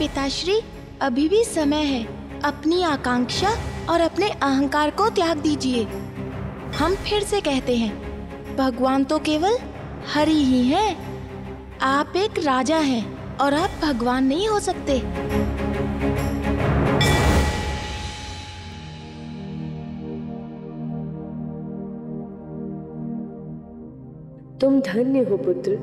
पिताश्री, अभी भी समय है। अपनी आकांक्षा और अपने अहंकार को त्याग दीजिए। हम फिर से कहते हैं, भगवान तो केवल हरि ही हैं। आप एक राजा हैं और आप भगवान नहीं हो सकते। तुम धन्य हो पुत्र,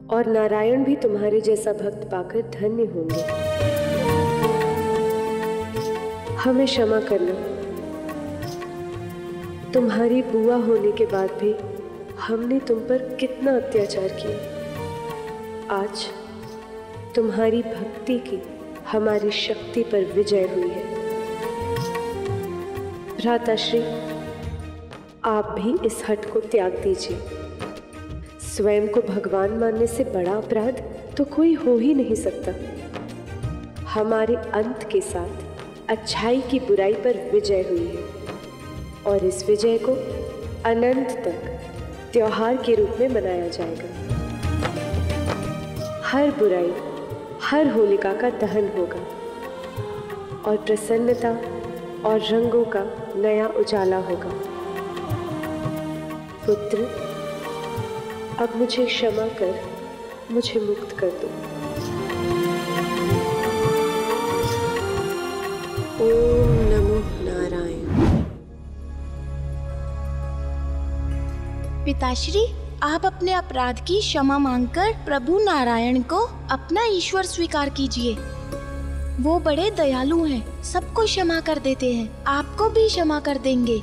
और नारायण भी तुम्हारे जैसा भक्त पाकर धन्य होंगे। हमें क्षमा करना। तुम्हारी बुआ होने के बाद भी हमने तुम पर कितना अत्याचार किया। आज तुम्हारी भक्ति की हमारी शक्ति पर विजय हुई है। भ्राताश्री, आप भी इस हठ को त्याग दीजिए। स्वयं को भगवान मानने से बड़ा अपराध तो कोई हो ही नहीं सकता। हमारे अंत के साथ अच्छाई की बुराई पर विजय हुई है और इस विजय को अनंत तक त्योहार के रूप में मनाया जाएगा। हर बुराई, हर होलिका का दहन होगा और प्रसन्नता और रंगों का नया उजाला होगा। पुत्र, अब मुझे क्षमा कर मुझे मुक्त कर दो। ओम नमो नारायण। पिताश्री, आप अपने अपराध की क्षमा मांगकर प्रभु नारायण को अपना ईश्वर स्वीकार कीजिए। वो बड़े दयालु हैं, सबको क्षमा कर देते हैं, आपको भी क्षमा कर देंगे।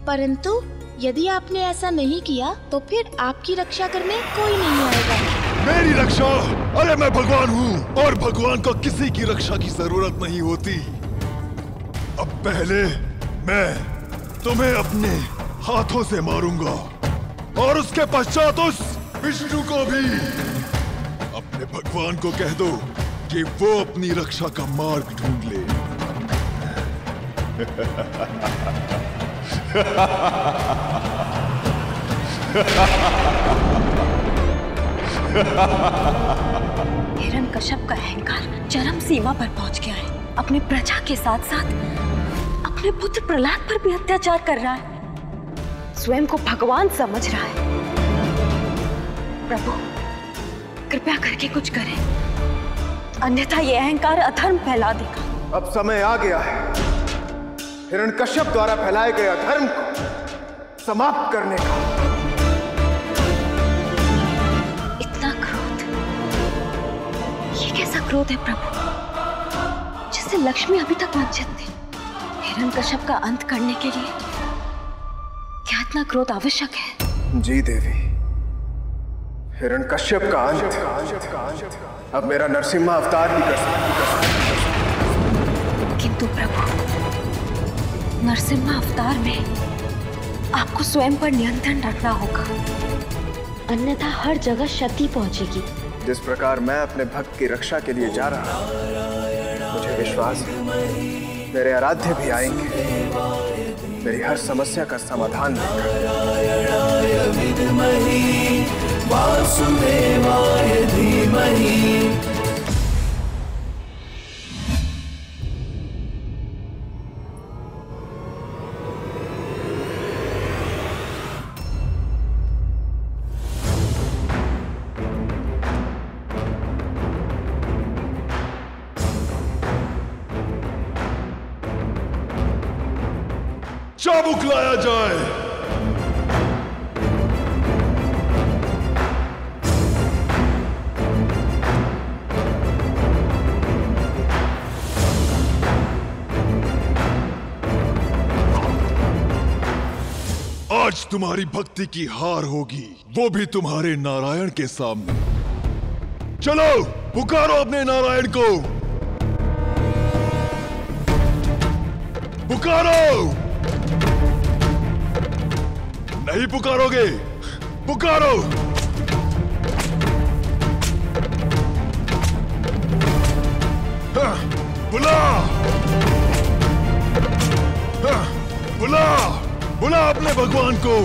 परंतु यदि आपने ऐसा नहीं किया तो फिर आपकी रक्षा करने कोई नहीं आएगा। मेरी रक्षा? अरे मैं भगवान हूँ और भगवान को किसी की रक्षा की जरूरत नहीं होती। अब पहले मैं तुम्हें अपने हाथों से मारूंगा और उसके पश्चात उस विष्णु को भी। अपने भगवान को कह दो कि वो अपनी रक्षा का मार्ग ढूंढ ले। हिरण्यकश्यप का अहंकार चरम सीमा पर पहुंच गया है। अपने प्रजा के साथ साथ अपने पुत्र प्रहलाद पर भी अत्याचार कर रहा है। स्वयं को भगवान समझ रहा है। प्रभु, कृपया करके कुछ करें, अन्यथा ये अहंकार अधर्म फैला देगा। अब समय आ गया है हिरण्यकश्यप द्वारा फैलाए गए अधर्म को समाप्त करने का। इतना क्रोध, ये कैसा क्रोध है प्रभु, जिससे लक्ष्मी अभी तक वंचित थी। हिरण्यकश्यप का अंत करने के लिए क्या इतना क्रोध आवश्यक है? जी देवी, हिरण्यकश्यप का अंत अब मेरा नरसिम्हा अवतार ही कर सकता है। किंतु प्रभु, नरसिम्हा अवतार में आपको स्वयं पर नियंत्रण रखना होगा, अन्यथा हर जगह क्षति पहुंचेगी। जिस प्रकार मैं अपने भक्त की रक्षा के लिए जा रहा हूं, मुझे विश्वास है मेरे आराध्य भी आएंगे मेरी हर समस्या का समाधान देकर। चाबुक लाया जाए। आज तुम्हारी भक्ति की हार होगी, वो भी तुम्हारे नारायण के सामने। चलो पुकारो अपने नारायण को, पुकारो। नहीं पुकारोगे? पुकारो। बुला, बुला, बुला अपने भगवान को।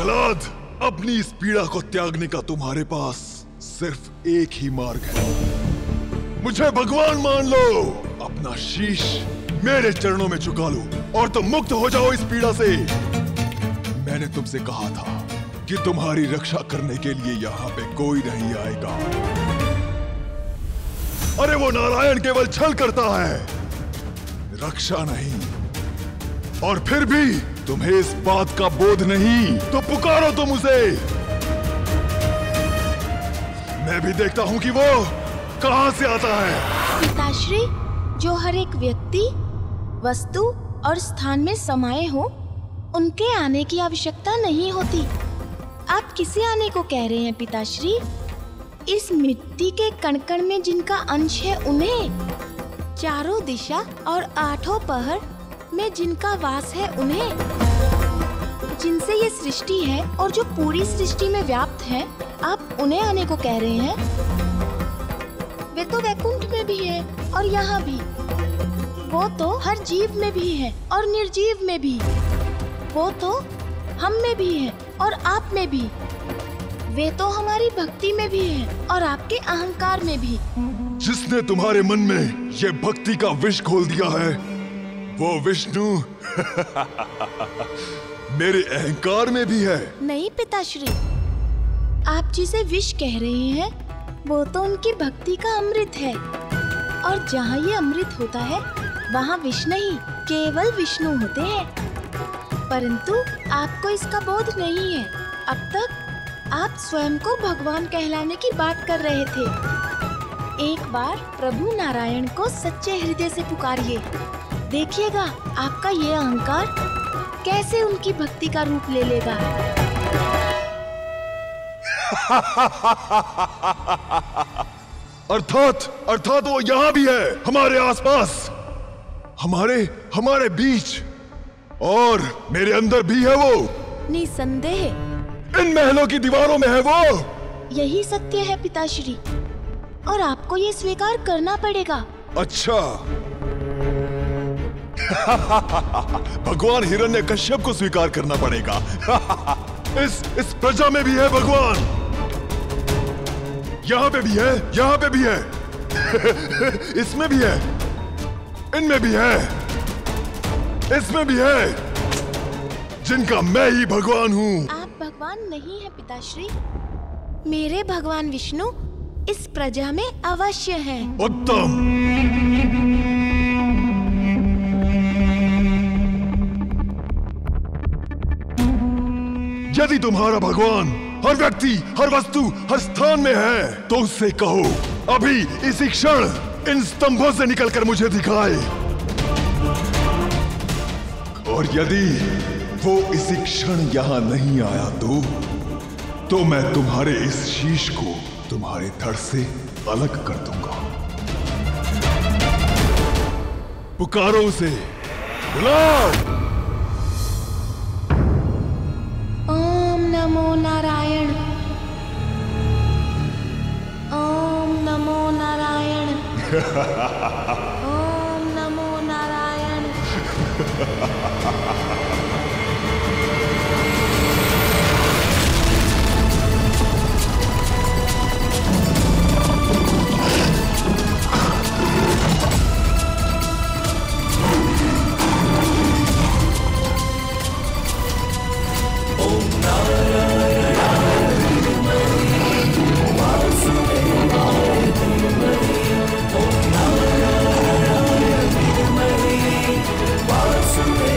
प्रहलाद, अपनी इस पीड़ा को त्यागने का तुम्हारे पास सिर्फ एक ही मार्ग है। मुझे भगवान मान लो, अपना शीश मेरे चरणों में झुका लो और तुम मुक्त हो जाओ इस पीड़ा से। मैंने तुमसे कहा था कि तुम्हारी रक्षा करने के लिए यहाँ पे कोई नहीं आएगा। अरे वो नारायण केवल छल करता है, रक्षा नहीं। और फिर भी तुम्हें इस बात का बोध नहीं, तो पुकारो तुम उसे। मैं भी देखता हूँ कि वो कहाँ से आता है। पिताश्री, जो हर एक व्यक्ति, वस्तु और स्थान में समाये हो, उनके आने की आवश्यकता नहीं होती। आप किसे आने को कह रहे हैं पिताश्री? इस मिट्टी के कण-कण में जिनका अंश है उन्हें, चारों दिशा और आठों पहर में जिनका वास है उन्हें, जिनसे ये सृष्टि है और जो पूरी सृष्टि में व्याप्त है, आप उन्हें आने को कह रहे हैं? वे तो वैकुंठ में भी है और यहाँ भी। वो तो हर जीव में भी है और निर्जीव में भी। वो तो हम में भी है और आप में भी। वे तो हमारी भक्ति में भी है और आपके अहंकार में भी। जिसने तुम्हारे मन में ये भक्ति का विष खोल दिया है, वो विष्णु मेरे अहंकार में भी है। नहीं पिताश्री, आप जिसे विष कह रहे हैं, वो तो उनकी भक्ति का अमृत है। और जहाँ ये अमृत होता है, वहाँ विष नहीं, केवल विष्णु होते हैं। परंतु आपको इसका बोध नहीं है। अब तक आप स्वयं को भगवान कहलाने की बात कर रहे थे। एक बार प्रभु नारायण को सच्चे हृदय से पुकारिए। देखिएगा आपका ये अहंकार कैसे उनकी भक्ति का रूप ले लेगा। अर्थात वो यहाँ भी है, हमारे आसपास, हमारे बीच, और मेरे अंदर भी है वो। निसंदेह इन महलों की दीवारों में है वो। यही सत्य है पिताश्री, और आपको ये स्वीकार करना पड़ेगा। अच्छा भगवान हिरण्यकश्यप को स्वीकार करना पड़ेगा। इस प्रजा में भी है भगवान, यहाँ पे भी है, यहाँ पे भी है, इसमें भी है, इनमें भी है, इसमें भी है, जिनका मैं ही भगवान हूँ। आप भगवान नहीं है पिताश्री। मेरे भगवान विष्णु इस प्रजा में अवश्य हैं। उत्तम। यदि तुम्हारा भगवान हर व्यक्ति, हर वस्तु, हर स्थान में है, तो उससे कहो अभी इसी क्षण इन स्तंभों से निकलकर मुझे दिखाए। और यदि वो इसी क्षण यहाँ नहीं आया तो मैं तुम्हारे इस शीश को तुम्हारे धड़ से अलग कर दूंगा। पुकारो उसे, बुलाओ। ओम नमो नारायण, ओम नमो नारायण, ओम नमो नारायण। Vasudevaya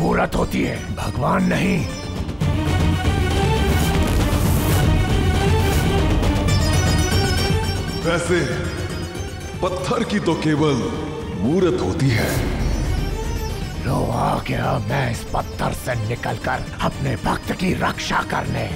मूर्त होती है, भगवान नहीं। वैसे पत्थर की तो केवल मूर्त होती है। लो आ गया मैं इस पत्थर से निकलकर अपने भक्त की रक्षा करने।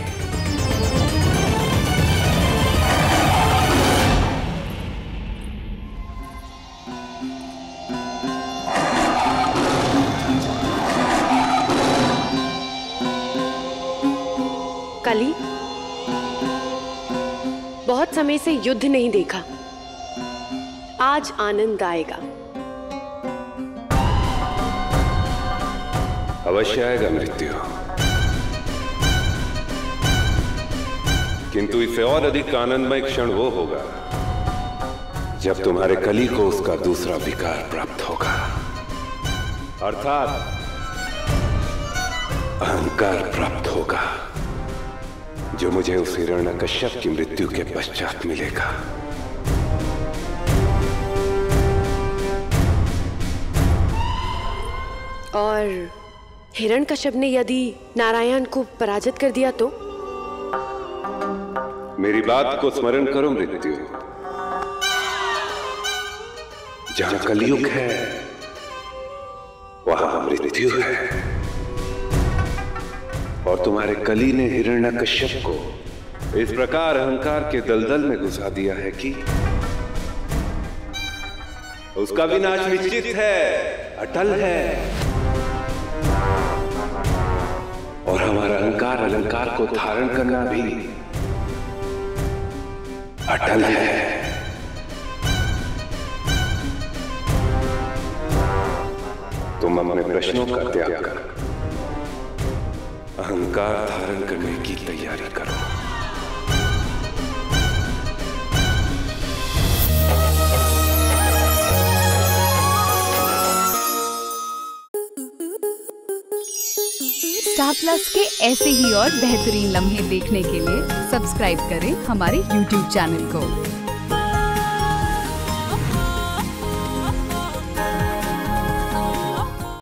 कली, बहुत समय से युद्ध नहीं देखा, आज आनंद आएगा। अवश्य आएगा मृत्यु, किंतु इससे और अधिक आनंदमय क्षण वो होगा जब तुम्हारे कली को उसका दूसरा विकार प्राप्त होगा, अर्थात अहंकार प्राप्त होगा, जो मुझे उस हिरण्यकश्यप की मृत्यु के पश्चात मिलेगा। और हिरण्यकश्यप ने यदि नारायण को पराजित कर दिया तो? मेरी बात को स्मरण करो मृत्यु, जहां कलयुग है वहां मृत्यु है, और तुम्हारे कली ने हिरण्यकश्यप को इस प्रकार अहंकार के दलदल में घुसा दिया है कि उसका विनाश निश्चित है, अटल है, और हमारा अहंकार अलंकार को धारण करना भी अटल है। तुम अपने प्रश्नों का त्याग कर अहंकार धारण करने की तैयारी करो। स्टार प्लस के ऐसे ही और बेहतरीन लम्हे देखने के लिए सब्सक्राइब करें हमारे YouTube चैनल को।